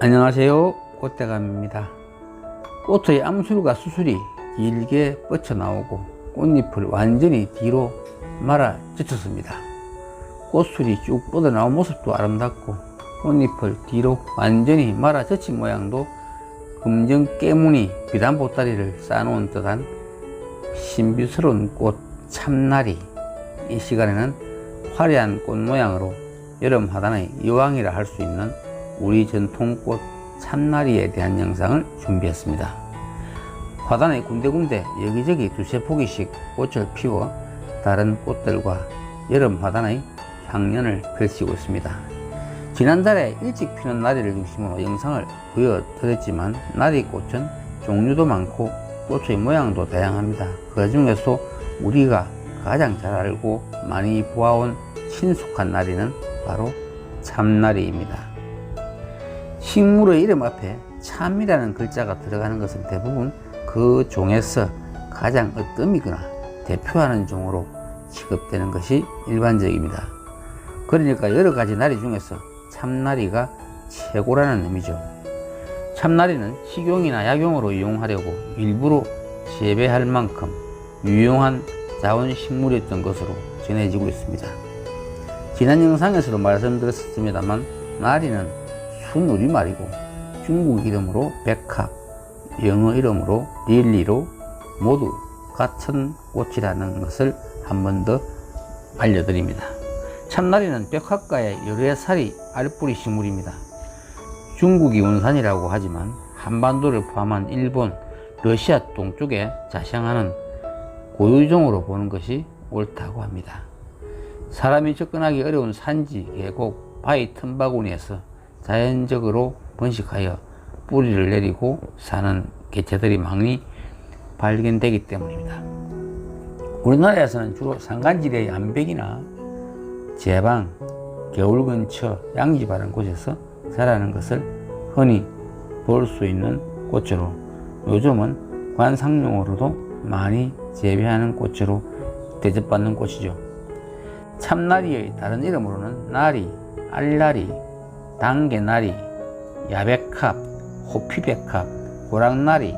안녕하세요, 꽃대감입니다. 꽃의 암술과 수술이 길게 뻗쳐나오고 꽃잎을 완전히 뒤로 말아 젖혔습니다. 꽃술이 쭉 뻗어나온 모습도 아름답고 꽃잎을 뒤로 완전히 말아 젖힌 모양도 검정 깨무늬 비단 보따리를 쌓아놓은 듯한 신비스러운 꽃 참나리. 이 시간에는 화려한 꽃 모양으로 여름 화단의 여왕이라 할 수 있는 우리 전통꽃 참나리에 대한 영상을 준비했습니다. 화단에 군데군데 여기저기 두세 포기씩 꽃을 피워 다른 꽃들과 여름 화단의 향연을 펼치고 있습니다. 지난달에 일찍 피는 나리를 중심으로 영상을 보여드렸지만 나리꽃은 종류도 많고 꽃의 모양도 다양합니다. 그 중에서 우리가 가장 잘 알고 많이 보아온 친숙한 나리는 바로 참나리입니다. 식물의 이름 앞에 참이라는 글자가 들어가는 것은 대부분 그 종에서 가장 으뜸이거나 대표하는 종으로 취급되는 것이 일반적입니다. 그러니까 여러 가지 나리 중에서 참나리가 최고라는 의미죠. 참나리는 식용이나 약용으로 이용하려고 일부러 재배할 만큼 유용한 자원식물이었던 것으로 전해지고 있습니다. 지난 영상에서도 말씀드렸습니다만 나리는 순우리말이고 중국 이름으로 백합, 영어 이름으로 릴리로 모두 같은 꽃이라는 것을 한 번 더 알려드립니다. 참나리는 백합과의 여러 살이 알뿌리 식물입니다. 중국이 원산이라고 하지만 한반도를 포함한 일본, 러시아 동쪽에 자생하는 고유종으로 보는 것이 옳다고 합니다. 사람이 접근하기 어려운 산지, 계곡, 바위 틈바구니에서 자연적으로 번식하여 뿌리를 내리고 사는 개체들이 많이 발견되기 때문입니다. 우리나라에서는 주로 산간지대의 암벽이나 제방, 겨울 근처 양지 바른 곳에서 자라는 것을 흔히 볼 수 있는 꽃으로 요즘은 관상용으로도 많이 재배하는 꽃으로 대접받는 꽃이죠. 참나리의 다른 이름으로는 나리, 알나리, 당개나리, 야백합, 호피백합, 고랑나리,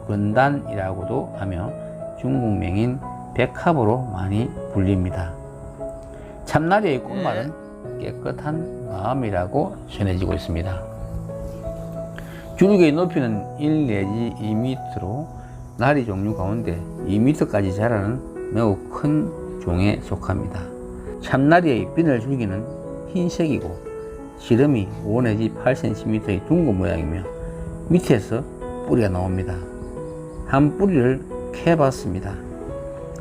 근단이라고도 하며 중국명인 백합으로 많이 불립니다. 참나리의 꽃말은 깨끗한 마음이라고 전해지고 있습니다. 줄기의 높이는 1 내지 2m로 나리 종류 가운데 2m까지 자라는 매우 큰 종에 속합니다. 참나리의 비늘 줄기는 흰색이고 지름이 5 내지 8cm의 둥근 모양이며 밑에서 뿌리가 나옵니다. 한 뿌리를 캐봤습니다.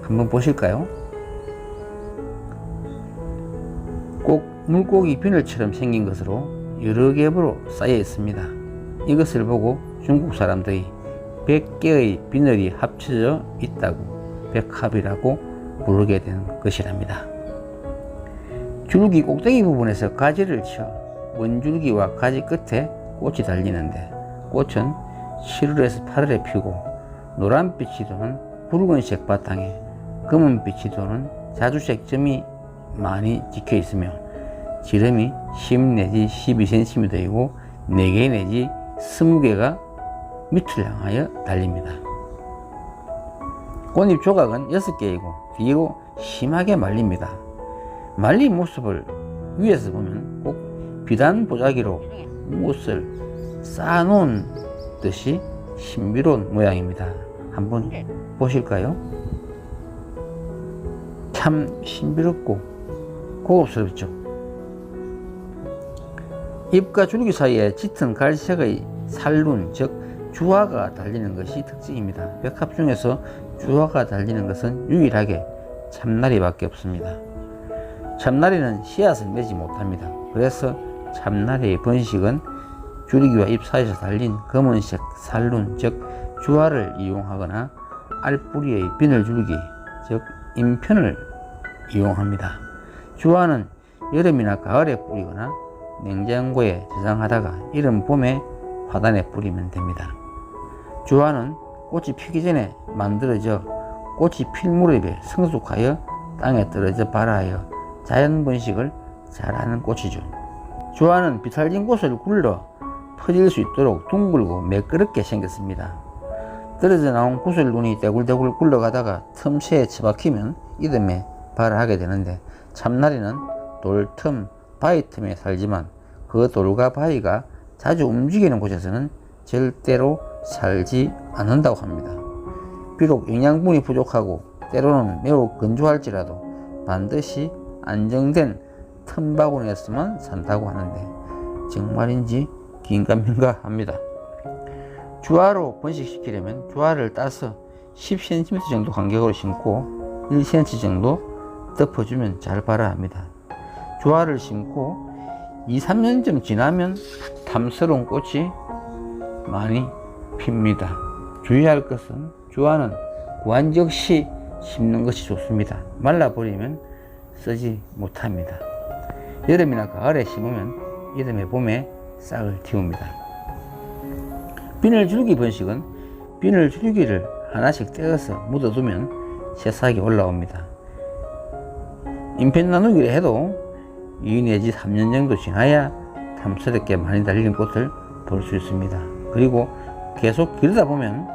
한번 보실까요? 꼭 물고기 비늘처럼 생긴 것으로 여러 겹으로 쌓여 있습니다. 이것을 보고 중국 사람들이 100개의 비늘이 합쳐져 있다고 백합이라고 부르게 된 것이랍니다. 줄기 꼭대기 부분에서 가지를 쳐 원줄기와 가지 끝에 꽃이 달리는데 꽃은 7월에서 8월에 피고 노란빛이 도는 붉은색 바탕에 검은빛이 도는 자주색 점이 많이 찍혀 있으며 지름이 10 내지 12cm이고 4개 내지 20개가 밑을 향하여 달립니다. 꽃잎 조각은 6개이고 뒤로 심하게 말립니다. 말린 모습을 위에서 보면 꼭 비단 보자기로 무엇을 쌓아놓은 듯이 신비로운 모양입니다. 한번 보실까요? 참 신비롭고 고급스럽죠. 잎과 줄기 사이에 짙은 갈색의 살룬, 즉 주화가 달리는 것이 특징입니다. 백합 중에서 주화가 달리는 것은 유일하게 참나리밖에 없습니다. 참나리는 씨앗을 맺지 못합니다. 그래서 참나리의 번식은 줄기와 잎 사이에서 달린 검은색 살룬, 즉 주화를 이용하거나 알뿌리의 비늘줄기, 즉 인편을 이용합니다. 주화는 여름이나 가을에 뿌리거나 냉장고에 저장하다가 이른 봄에 화단에 뿌리면 됩니다. 주화는 꽃이 피기 전에 만들어져 꽃이 필 무렵에 성숙하여 땅에 떨어져 발화하여 자연 번식을 잘하는 꽃이죠. 주화는 비탈진 꽃을 굴러 퍼질 수 있도록 둥글고 매끄럽게 생겼습니다. 떨어져 나온 구슬눈이 떼굴떼굴 굴러가다가 틈새에 처박히면 이듬해 발을하게 되는데, 참나리는 돌 틈, 바위 틈에 살지만 그 돌과 바위가 자주 움직이는 곳에서는 절대로 살지 않는다고 합니다. 비록 영양분이 부족하고 때로는 매우 건조할지라도 반드시 안정된 틈바구니에서만 산다고 하는데 정말인지 긴가민가 합니다. 주화로 번식시키려면 주화를 따서 10cm 정도 간격으로 심고 1cm 정도 덮어주면 잘 발아 합니다. 주화를 심고 2-3년쯤 지나면 탐스러운 꽃이 많이 핍니다. 주의할 것은 주화는 구한적시 심는 것이 좋습니다. 말라버리면 쓰지 못합니다. 여름이나 가을에 심으면 이듬해 봄에 싹을 틔웁니다. 비늘줄기 번식은 비늘줄기를 하나씩 떼어서 묻어두면 새싹이 올라옵니다. 잎편 나누기를 해도 2 내지 3년 정도 지나야 탐스럽게 많이 달린 꽃을 볼 수 있습니다. 그리고 계속 기르다 보면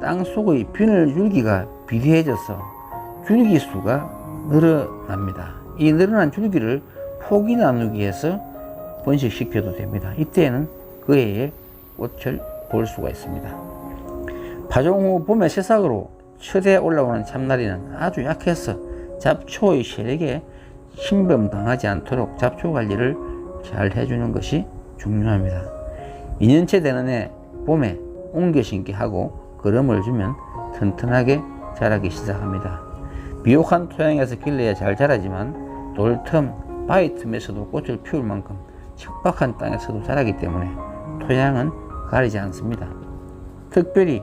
땅속의 비늘줄기가 비대해져서 줄기 수가 늘어납니다. 이 늘어난 줄기를 포기 나누기해서 번식시켜도 됩니다. 이때에는 그 해에 꽃을 볼 수가 있습니다. 파종 후 봄에 새싹으로 첫에 올라오는 참나리는 아주 약해서 잡초의 세력에 침범당하지 않도록 잡초 관리를 잘 해주는 것이 중요합니다. 2년째 되는 해 봄에 옮겨 심기 하고 거름을 주면 튼튼하게 자라기 시작합니다. 비옥한 토양에서 길러야 잘 자라지만 돌틈, 바위 틈에서도 꽃을 피울 만큼 척박한 땅에서도 자라기 때문에 토양은 가리지 않습니다. 특별히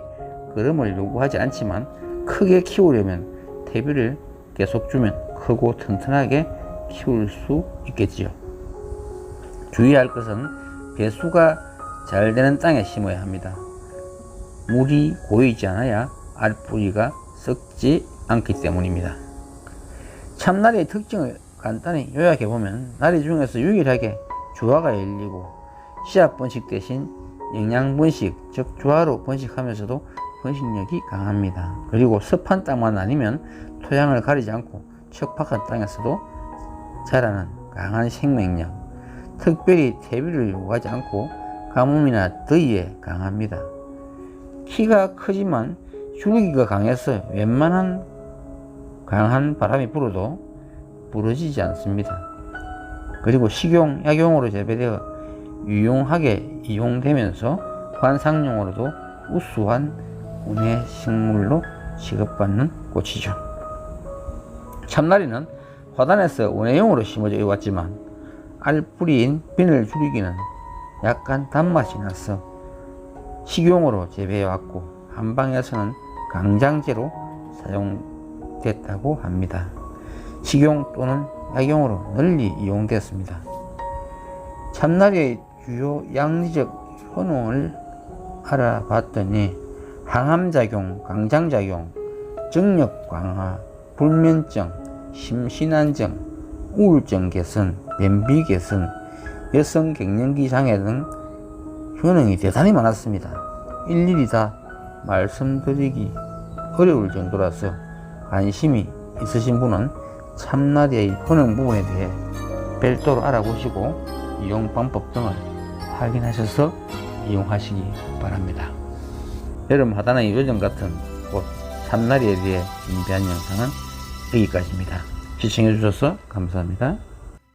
거름을 요구하지 않지만 크게 키우려면 퇴비를 계속 주면 크고 튼튼하게 키울 수 있겠지요. 주의할 것은 배수가 잘 되는 땅에 심어야 합니다. 물이 고이지 않아야 알뿌리가 썩지 않기 때문입니다. 참나리의 특징을 간단히 요약해보면 나리 중에서 유일하게 주화가 열리고 씨앗 번식 대신 영양 번식, 즉 주화로 번식하면서도 번식력이 강합니다. 그리고 습한 땅만 아니면 토양을 가리지 않고 척박한 땅에서도 자라는 강한 생명력, 특별히 퇴비를 요구하지 않고 가뭄이나 더위에 강합니다. 키가 크지만 줄기가 강해서 웬만한 강한 바람이 불어도 부러지지 않습니다. 그리고 식용, 약용으로 재배되어 유용하게 이용되면서 관상용으로도 우수한 운의 식물로 취급받는 꽃이죠. 참나리는 화단에서 원예용으로 심어져 왔지만 알뿌리인 비늘줄기는 약간 단맛이 나서 식용으로 재배해왔고 한방에서는 강장제로 사용됐다고 합니다. 식용 또는 약용으로 널리 이용됐습니다. 참나리의 주요 양리적 효능을 알아봤더니 항암작용, 강장작용, 정력 강화, 불면증, 심신안정, 우울증 개선, 변비 개선, 여성 갱년기 장애 등 효능이 대단히 많았습니다. 일일이 다 말씀드리기 어려울 정도라서 관심이 있으신 분은 참나리의 효능 부분에 대해 별도로 알아보시고 이용 방법 등을 확인하셔서 이용하시기 바랍니다. 여름 하단의 요정 같은 꽃 참나리에 대해 준비한 영상은 여기까지입니다. 시청해 주셔서 감사합니다.